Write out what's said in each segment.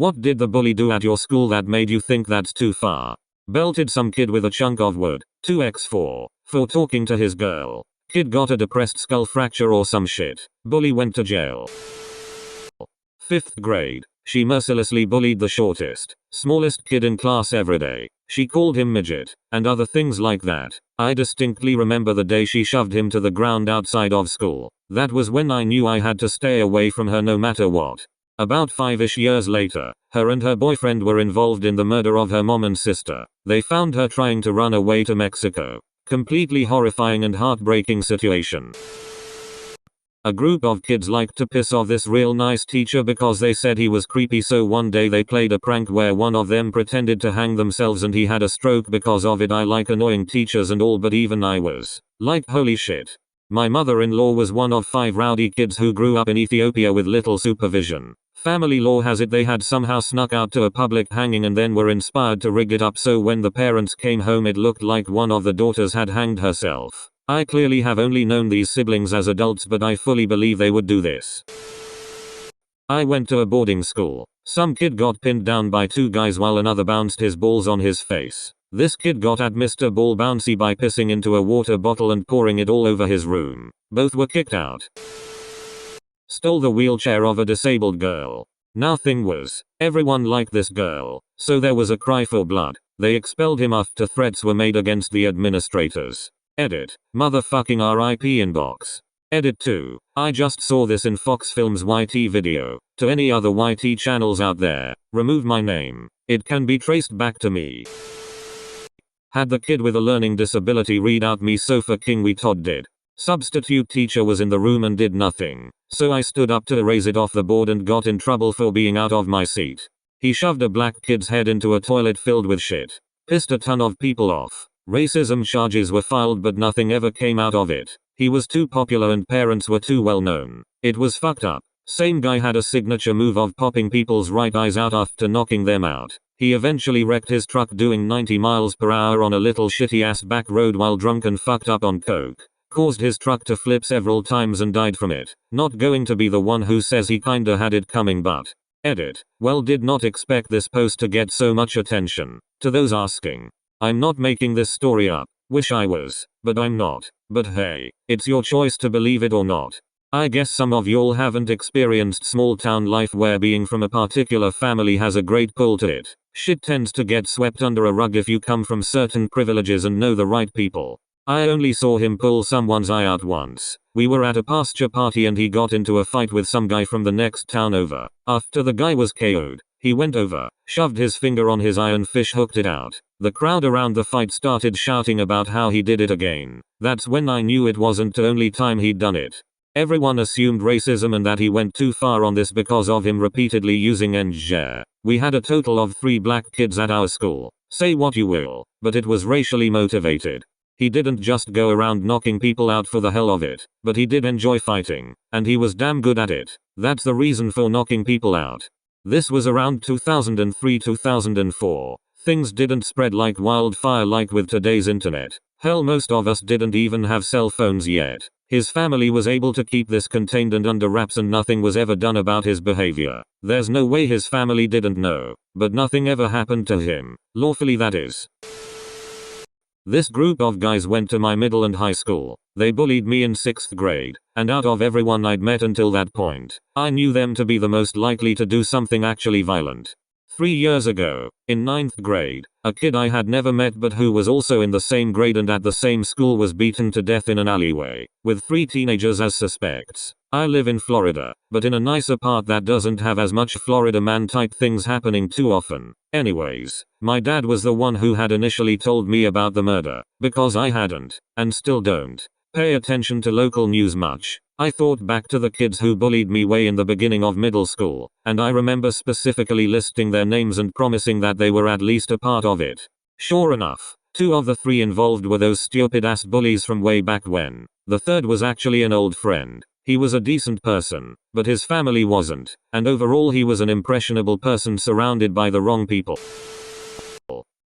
What did the bully do at your school that made you think that's too far? Belted some kid with a chunk of wood. 2x4. For talking to his girl. Kid got a depressed skull fracture or some shit. Bully went to jail. 5th grade. She mercilessly bullied the shortest, smallest kid in class every day. She called him midget, and other things like that. I distinctly remember the day she shoved him to the ground outside of school. That was when I knew I had to stay away from her no matter what. About 5-ish years later, her and her boyfriend were involved in the murder of her mom and sister. They found her trying to run away to Mexico. Completely horrifying and heartbreaking situation. A group of kids liked to piss off this real nice teacher because they said he was creepy, so one day they played a prank where one of them pretended to hang themselves and he had a stroke because of it. I like annoying teachers and all, but even I was like, holy shit. My mother-in-law was one of 5 rowdy kids who grew up in Ethiopia with little supervision. Family law has it they had somehow snuck out to a public hanging and then were inspired to rig it up so when the parents came home it looked like one of the daughters had hanged herself. I clearly have only known these siblings as adults, but I fully believe they would do this. I went to a boarding school. Some kid got pinned down by 2 guys while another bounced his balls on his face. This kid got at Mr. Ball Bouncy by pissing into a water bottle and pouring it all over his room. Both were kicked out. Stole the wheelchair of a disabled girl. Now thing was, everyone liked this girl, so there was a cry for blood. They expelled him after threats were made against the administrators. Edit. Motherfucking RIP inbox. Edit 2. I just saw this in foxfilms YT video. To any other YT channels out there, remove my name. It can be traced back to me. Had the kid with a learning disability read out me sofa king we Todd did. Substitute teacher was in the room and did nothing. So I stood up to erase it off the board and got in trouble for being out of my seat. He shoved a black kid's head into a toilet filled with shit. Pissed a ton of people off. Racism charges were filed but nothing ever came out of it. He was too popular and parents were too well known. It was fucked up. Same guy had a signature move of popping people's right eyes out after knocking them out. He eventually wrecked his truck doing 90 miles per hour on a little shitty ass back road while drunk and fucked up on coke. Caused his truck to flip several times and died from it. Not going to be the one who says he kinda had it coming, but. Edit. Well, did not expect this post to get so much attention. To those asking. I'm not making this story up. Wish I was, but I'm not. But hey, it's your choice to believe it or not. I guess some of y'all haven't experienced small town life where being from a particular family has a great pull to it. Shit tends to get swept under a rug if you come from certain privileges and know the right people. I only saw him pull someone's eye out once. We were at a pasture party and he got into a fight with some guy from the next town over. After the guy was KO'd, he went over, shoved his finger on his eye and fish hooked it out. The crowd around the fight started shouting about how he did it again. That's when I knew it wasn't the only time he'd done it. Everyone assumed racism and that he went too far on this because of him repeatedly using NJ. We had a total of 3 black kids at our school. Say what you will, but it was racially motivated. He didn't just go around knocking people out for the hell of it, but he did enjoy fighting, and he was damn good at it. That's the reason for knocking people out. This was around 2003-2004. Things didn't spread like wildfire like with today's internet. Hell, most of us didn't even have cell phones yet. His family was able to keep this contained and under wraps and nothing was ever done about his behavior. There's no way his family didn't know, but nothing ever happened to him. Lawfully, that is. This group of guys went to my middle and high school. They bullied me in 6th grade, and out of everyone I'd met until that point, I knew them to be the most likely to do something actually violent. 3 years ago, in 9th grade, a kid I had never met but who was also in the same grade and at the same school was beaten to death in an alleyway, with 3 teenagers as suspects. I live in Florida, but in a nicer part that doesn't have as much Florida man type things happening too often. Anyways, my dad was the one who had initially told me about the murder, because I hadn't, and still don't, pay attention to local news much. I thought back to the kids who bullied me way in the beginning of middle school, and I remember specifically listing their names and promising that they were at least a part of it. Sure enough, 2 of the 3 involved were those stupid ass bullies from way back when. The third was actually an old friend. He was a decent person, but his family wasn't, and overall he was an impressionable person surrounded by the wrong people.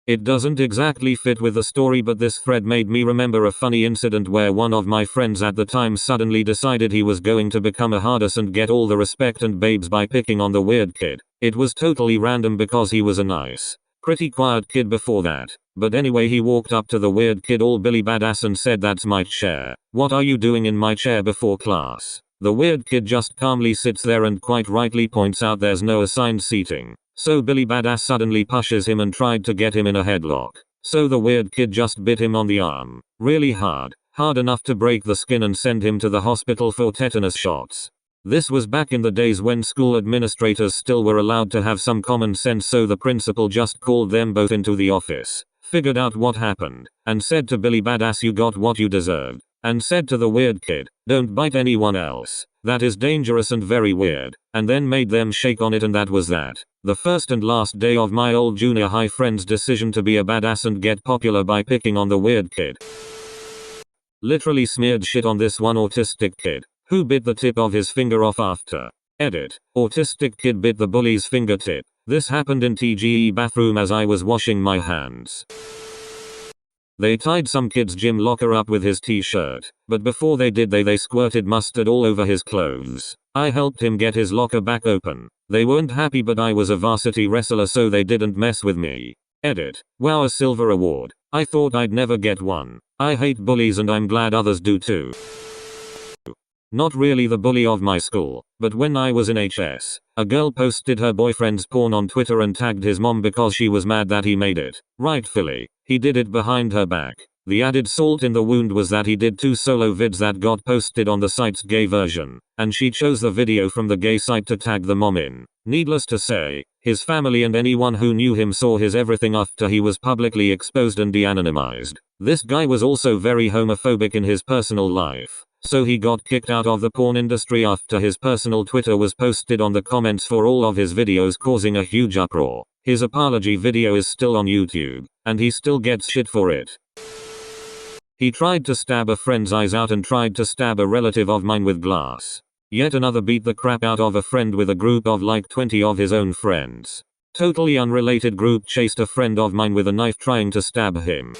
It doesn't exactly fit with the story, but this thread made me remember a funny incident where one of my friends at the time suddenly decided he was going to become a hardest and get all the respect and babes by picking on the weird kid. It was totally random because he was a nice, pretty quiet kid before that. But anyway, he walked up to the weird kid all Billy badass and said, "That's my chair. What are you doing in my chair before class?" The weird kid just calmly sits there and quite rightly points out there's no assigned seating. So Billy badass suddenly pushes him and tried to get him in a headlock. So the weird kid just bit him on the arm. Really hard. Hard enough to break the skin and send him to the hospital for tetanus shots. This was back in the days when school administrators still were allowed to have some common sense, so the principal just called them both into the office, figured out what happened, and said to Billy badass, "You got what you deserved." And said to the weird kid, "Don't bite anyone else. That is dangerous and very weird." And then made them shake on it, and that was that. The first and last day of my old junior high friend's decision to be a badass and get popular by picking on the weird kid. Literally smeared shit on this one autistic kid, who bit the tip of his finger off after. Edit. Autistic kid bit the bully's fingertip. This happened in TGE bathroom as I was washing my hands. They tied some kid's gym locker up with his t-shirt, but before they did they squirted mustard all over his clothes. I helped him get his locker back open. They weren't happy, but I was a varsity wrestler so they didn't mess with me. Edit. Wow, a silver award. I thought I'd never get one. I hate bullies and I'm glad others do too. Not really the bully of my school, but when I was in HS, a girl posted her boyfriend's porn on Twitter and tagged his mom because she was mad that he made it. Rightfully, he did it behind her back. The added salt in the wound was that he did 2 solo vids that got posted on the site's gay version, and she chose the video from the gay site to tag the mom in. Needless to say, his family and anyone who knew him saw his everything after he was publicly exposed and de-anonymized. This guy was also very homophobic in his personal life, so he got kicked out of the porn industry after his personal Twitter was posted on the comments for all of his videos, causing a huge uproar. His apology video is still on YouTube, and he still gets shit for it. He tried to stab a friend's eyes out and tried to stab a relative of mine with glass. Yet another beat the crap out of a friend with a group of like 20 of his own friends. Totally unrelated group chased a friend of mine with a knife trying to stab him.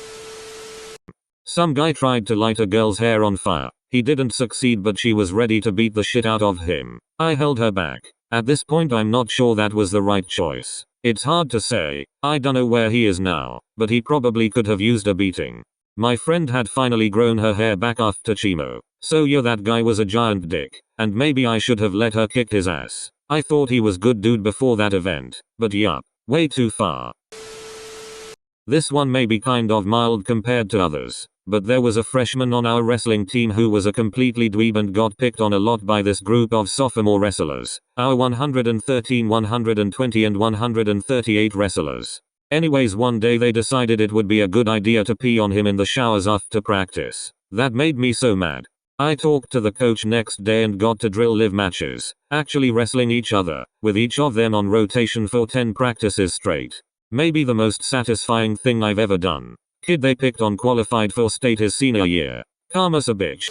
Some guy tried to light a girl's hair on fire. He didn't succeed, but she was ready to beat the shit out of him. I held her back. At this point I'm not sure that was the right choice. It's hard to say. I don't know where he is now, but he probably could have used a beating. My friend had finally grown her hair back after chemo. So yeah, that guy was a giant dick, and maybe I should have let her kick his ass. I thought he was good dude before that event, but yup, way too far. This one may be kind of mild compared to others, but there was a freshman on our wrestling team who was a completely dweeb and got picked on a lot by this group of sophomore wrestlers. Our 113, 120 and 138 wrestlers. Anyways, one day they decided it would be a good idea to pee on him in the showers after practice. That made me so mad. I talked to the coach next day and got to drill live matches, actually wrestling each other, with each of them on rotation for 10 practices straight. Maybe the most satisfying thing I've ever done. Kid they picked on qualified for state his senior year. Karma's a bitch.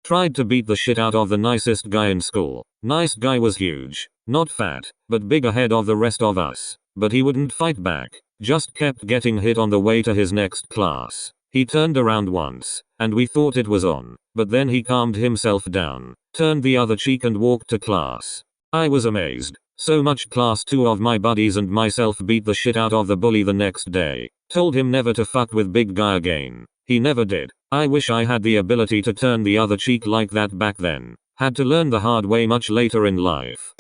Tried to beat the shit out of the nicest guy in school. Nice guy was huge. Not fat, but big ahead of the rest of us. But he wouldn't fight back. Just kept getting hit on the way to his next class. He turned around once, and we thought it was on. But then he calmed himself down, turned the other cheek and walked to class. I was amazed. So much class 2 of my buddies and myself beat the shit out of the bully the next day. Told him never to fuck with big guy again. He never did. I wish I had the ability to turn the other cheek like that back then. Had to learn the hard way much later in life.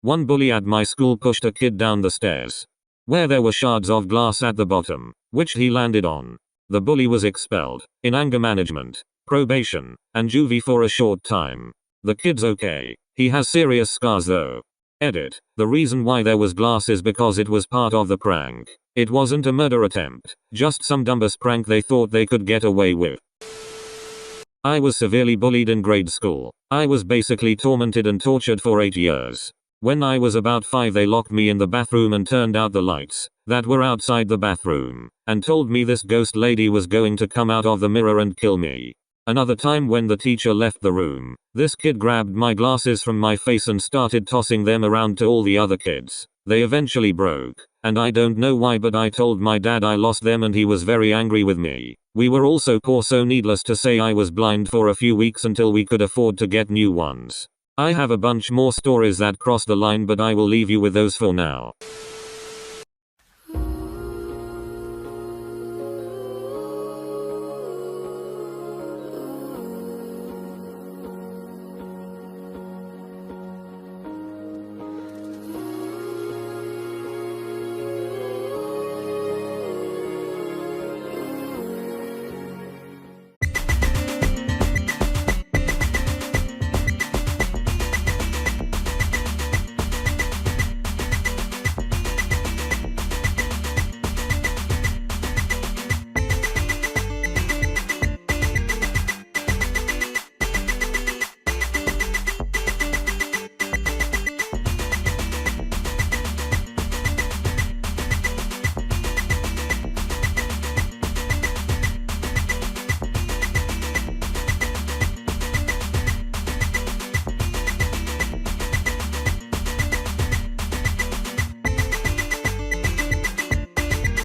One bully at my school pushed a kid down the stairs, where there were shards of glass at the bottom, which he landed on. The bully was expelled, in anger management, probation, and juvie for a short time. The kid's okay. He has serious scars though. Edit. The reason why there was glass is because it was part of the prank. It wasn't a murder attempt, just some dumbass prank they thought they could get away with. I was severely bullied in grade school. I was basically tormented and tortured for 8 years. When I was about 5 they locked me in the bathroom and turned out the lights that were outside the bathroom, and told me this ghost lady was going to come out of the mirror and kill me. Another time when the teacher left the room, this kid grabbed my glasses from my face and started tossing them around to all the other kids. They eventually broke, and I don't know why, but I told my dad I lost them and he was very angry with me. We were also poor, so needless to say I was blind for a few weeks until we could afford to get new ones. I have a bunch more stories that cross the line, but I will leave you with those for now.